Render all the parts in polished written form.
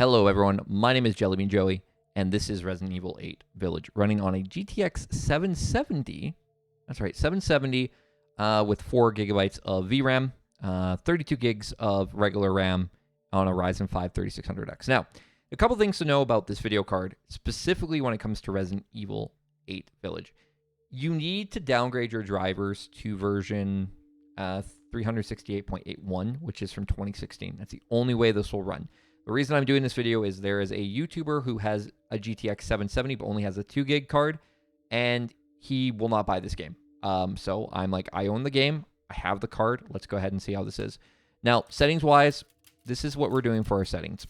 Hello everyone, my name is Jellybean Joey, and this is Resident Evil 8 Village, running on a GTX 770, that's right, 770, with 4 gigabytes of VRAM, 32 gigs of regular RAM on a Ryzen 5 3600X. Now, a couple things to know about this video card, specifically when it comes to Resident Evil 8 Village. You need to downgrade your drivers to version 368.81, which is from 2016. That's the only way this will run. The reason I'm doing this video is there is a YouTuber who has a GTX 770 but only has a 2 gig card, and he will not buy this game. So I'm like, I own the game, I have the card, let's go ahead and see how this is. Now, settings wise, this is what we're doing for our settings.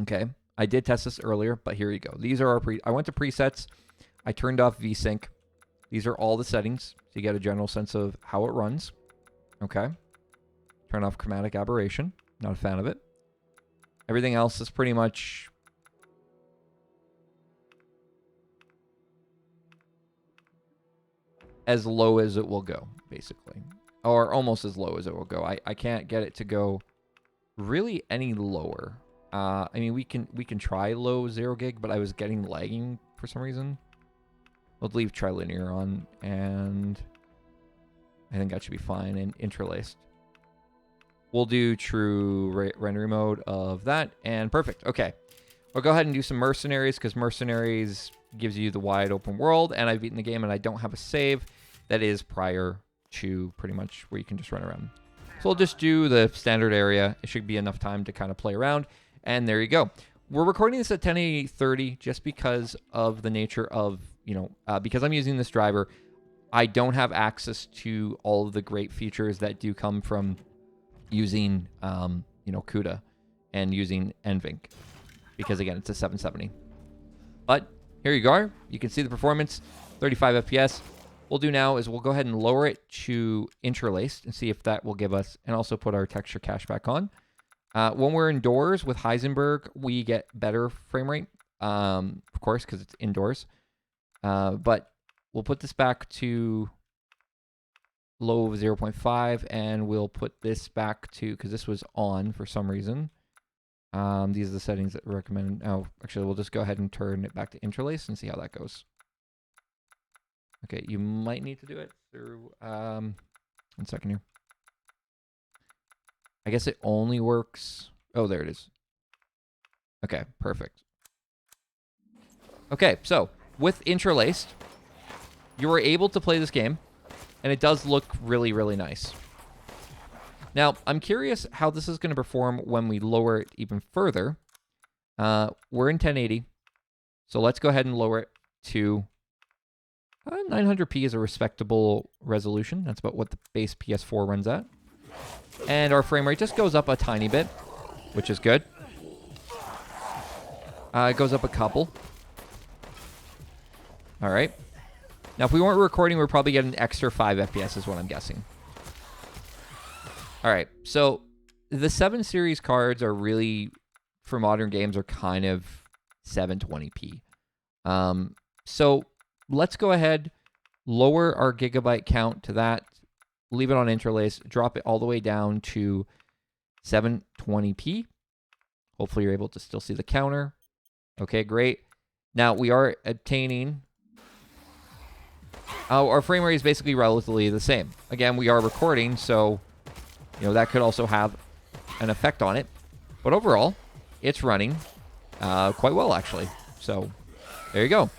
Okay, I did test this earlier, but here you go. These are our I went to presets, I turned off VSync. These are all the settings, so you get a general sense of how it runs. Okay, turn off chromatic aberration, not a fan of it. Everything else is pretty much as low as it will go, basically. Or almost as low as it will go. I can't get it to go really any lower. I mean, we can try low 0 gig, but I was getting lagging for some reason. We'll leave trilinear on, and I think that should be fine, and interlaced. We'll do true rendering mode of that, and perfect. Okay, we'll go ahead and do some Mercenaries, because Mercenaries gives you the wide open world, and I've beaten the game, and I don't have a save that is prior to pretty much where you can just run around. So we'll just do the standard area. It should be enough time to kind of play around, and there you go. We're recording this at 1080-30 just because of the nature of, because I'm using this driver, I don't have access to all of the great features that do come from using, CUDA and using NVENC, because again, it's a 770. But here you go. You can see the performance, 35 FPS. What we'll do now is we'll go ahead and lower it to interlaced and see if that will give us, and also put our texture cache back on. When we're indoors with Heisenberg, we get better frame rate, of course, because it's indoors. But we'll put this back to low of 0.5, and we'll put this back to, because this was on for some reason. These are the settings that we recommend. Oh, actually, we'll just go ahead and turn it back to interlace and see how that goes. Okay, you might need to do it through, 1 second here. I guess it only works. Oh, there it is. Okay, perfect. Okay, so with interlaced, you are able to play this game, and it does look really, really nice. Now, I'm curious how this is going to perform when we lower it even further. We're in 1080, so let's go ahead and lower it to 900p is a respectable resolution. That's about what the base PS4 runs at. And our frame rate just goes up a tiny bit, which is good. It goes up a couple. All right. Now, if we weren't recording, we're probably getting an extra 5 FPS is what I'm guessing. All right. So the 7 series cards are really, for modern games, are kind of 720p. So let's go ahead, lower our gigabyte count to that, leave it on interlace, drop it all the way down to 720p. Hopefully you're able to still see the counter. Okay, great. Now we are obtaining... our frame rate is basically relatively the same. Again, we are recording, so that could also have an effect on it. But overall, it's running quite well, actually. So there you go.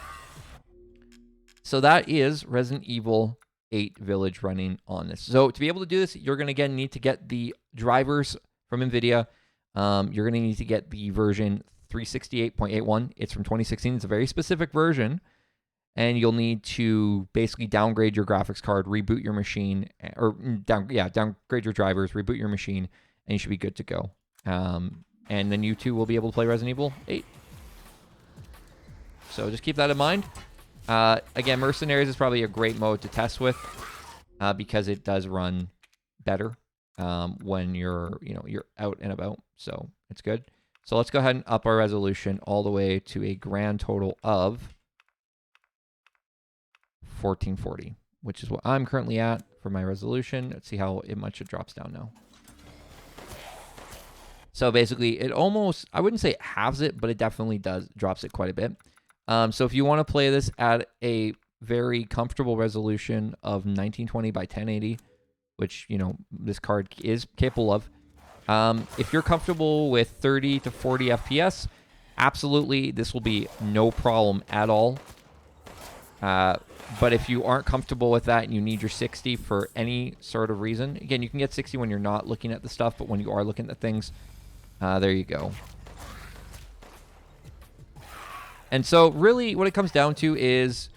So that is Resident Evil 8 Village running on this. So to be able to do this, you're going to again need to get the drivers from NVIDIA. You're going to need to get the version 368.81. It's from 2016. It's a very specific version. And you'll need to basically downgrade your graphics card, reboot your machine, or downgrade your drivers, reboot your machine, and you should be good to go. And then you too will be able to play Resident Evil 8. So just keep that in mind. Again, Mercenaries is probably a great mode to test with, because it does run better when you're out and about. So it's good. So let's go ahead and up our resolution all the way to a grand total of 1440, which is what I'm currently at for my resolution. Let's see how much it drops down now. So basically, it almost, I wouldn't say it halves it, but it definitely drops it quite a bit. So if you want to play this at a very comfortable resolution of 1920 by 1080, which, you know, this card is capable of, if you're comfortable with 30 to 40 FPS, absolutely, this will be no problem at all. But if you aren't comfortable with that and you need your 60 for any sort of reason, again, you can get 60 when you're not looking at the stuff, but when you are looking at things, there you go. And so really what it comes down to is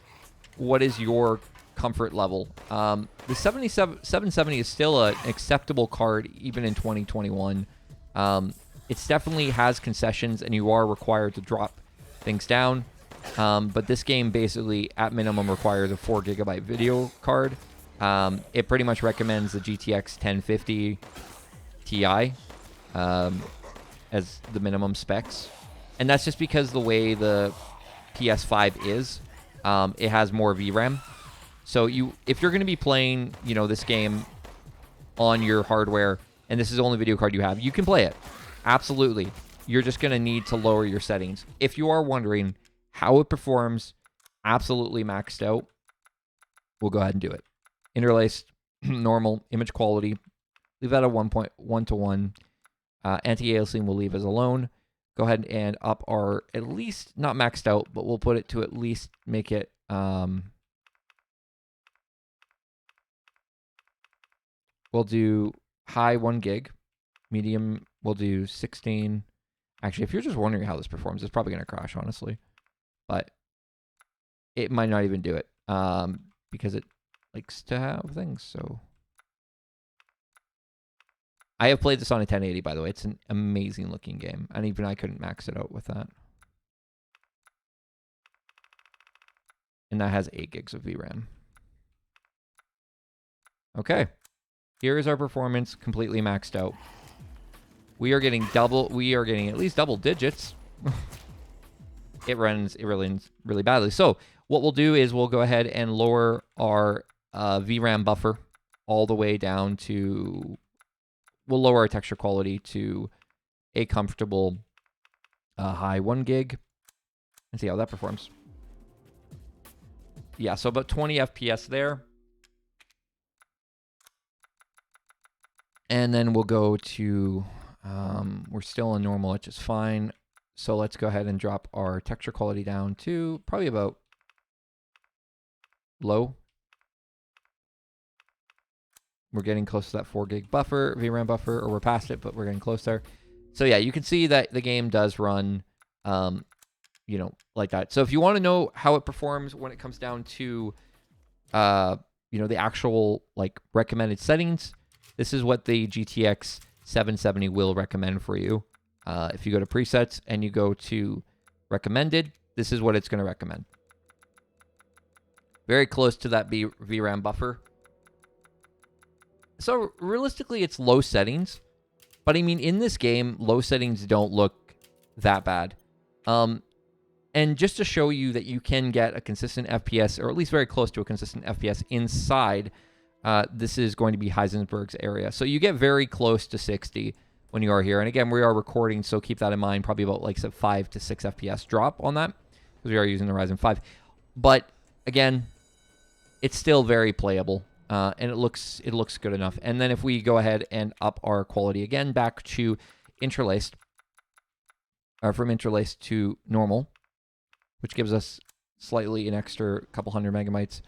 what is your comfort level. The 770 is still an acceptable card even in 2021. It definitely has concessions and you are required to drop things down. But this game basically at minimum requires a 4 GB video card. It pretty much recommends the GTX 1050 Ti as the minimum specs. And that's just because the way the PS5 is, it has more VRAM. So if you're going to be playing, you know, this game on your hardware, and this is the only video card you have, you can play it. Absolutely. You're just going to need to lower your settings. If you are wondering how it performs, absolutely maxed out, we'll go ahead and do it. Interlaced, normal, image quality, leave that at 1.1 to 1. Anti-aliasing we'll leave as alone. Go ahead and up our, at least, not maxed out, but we'll put it to at least make it, we'll do high 1 gig, medium, we'll do 16. Actually, if you're just wondering how this performs, it's probably going to crash, honestly. But it might not even do it because it likes to have things. So I have played this on a 1080, by the way. It's an amazing looking game. And even I couldn't max it out with that. And that has 8 gigs of VRAM. Okay. Here is our performance completely maxed out. We are getting at least double digits. It runs really badly. So what we'll do is we'll go ahead and lower our VRAM buffer all the way down to, we'll lower our texture quality to a comfortable high 1 gig and see how that performs. Yeah, so about 20 FPS there. And then we'll go to, we're still in normal, which is fine. So let's go ahead and drop our texture quality down to probably about low. We're getting close to that 4 gig buffer, VRAM buffer, or we're past it, but we're getting close there. So yeah, you can see that the game does run, you know, like that. So if you want to know how it performs when it comes down to, you know, the actual like recommended settings, this is what the GTX 770 will recommend for you. If you go to presets and you go to recommended, this is what it's going to recommend. Very close to that VRAM buffer. So realistically, it's low settings. But I mean, in this game, low settings don't look that bad. And just to show you that you can get a consistent FPS, or at least very close to a consistent FPS inside, this is going to be Heisenberg's area. So you get very close to 60 when you are here. And again, we are recording, so keep that in mind. Probably about like a 5 to 6 FPS drop on that, because we are using the Ryzen 5. But again, it's still very playable, and it looks good enough. And then if we go ahead and up our quality again back to interlaced, or from interlaced to normal, which gives us slightly an extra couple hundred megabytes.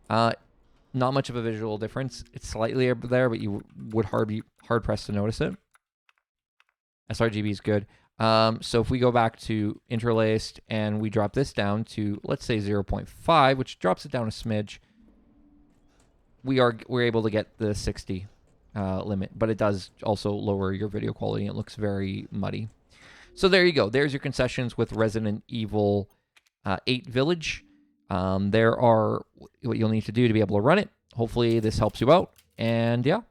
Not much of a visual difference. It's slightly there, but you would be hard pressed to notice it. sRGB is good. So if we go back to interlaced and we drop this down to, let's say 0.5, which drops it down a smidge, we're able to get the 60 limit, but it does also lower your video quality. It looks very muddy. So there you go. There's your concessions with Resident Evil 8 Village. There are what you'll need to do to be able to run it. Hopefully this helps you out. And yeah,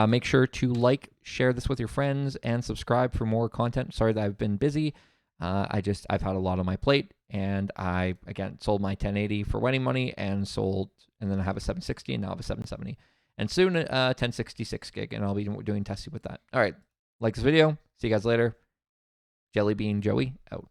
make sure to like, share this with your friends, and subscribe for more content. Sorry that I've been busy. I've had a lot on my plate, and I, again, sold my 1080 for wedding money, and then I have a 760, and now I have a 770. And soon 1066 gig, and I'll be doing testing with that. All right, like this video, See you guys later. Jelly Bean Joey out.